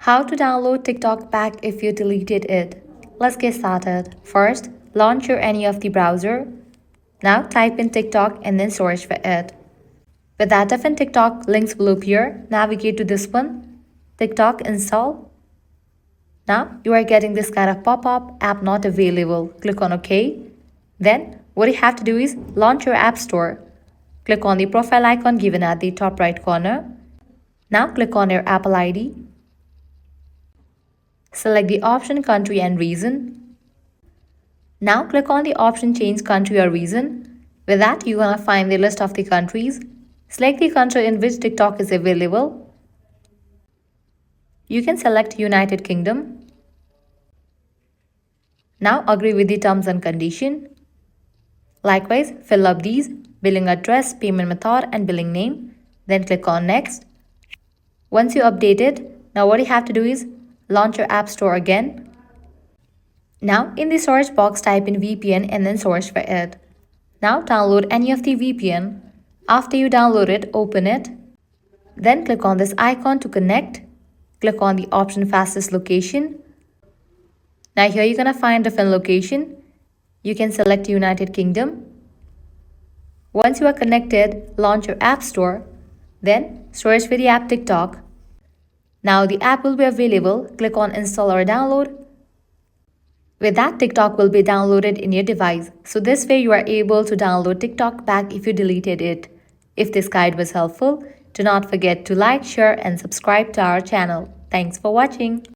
How to download TikTok back if you deleted it. Let's get started. First, launch your any of the browser. Now type in TikTok and then search for it. With that in TikTok, links will appear. Navigate to this one, TikTok install. Now you are getting this kind of pop-up, app not available. Click on OK. Then what you have to do is launch your app store. Click on the profile icon given at the top right corner. Now click on your Apple ID. Select the option country and region. Now click on the option change country or region. With that, you're gonna find the list of the countries. Select the country in which TikTok is available. You can select United Kingdom. Now agree with the terms and condition. Likewise, fill up these: billing address, payment method, and billing name. Then click on next. Once you update it, now what you have to do is launch your app store again. Now in the search box, type in VPN and then search for it. Now download any of the VPN. After you download it, open it. Then click on this icon to connect. Click on the option fastest location. Now here you're gonna find different location. You can select United Kingdom. Once you are connected, launch your app store. Then search for the app TikTok. Now the app will be available. Click on install or download. With that, TikTok will be downloaded in your device. So this way you are able to download TikTok back if you deleted it. If this guide was helpful, do not forget to like, share and subscribe to our channel. Thanks for watching.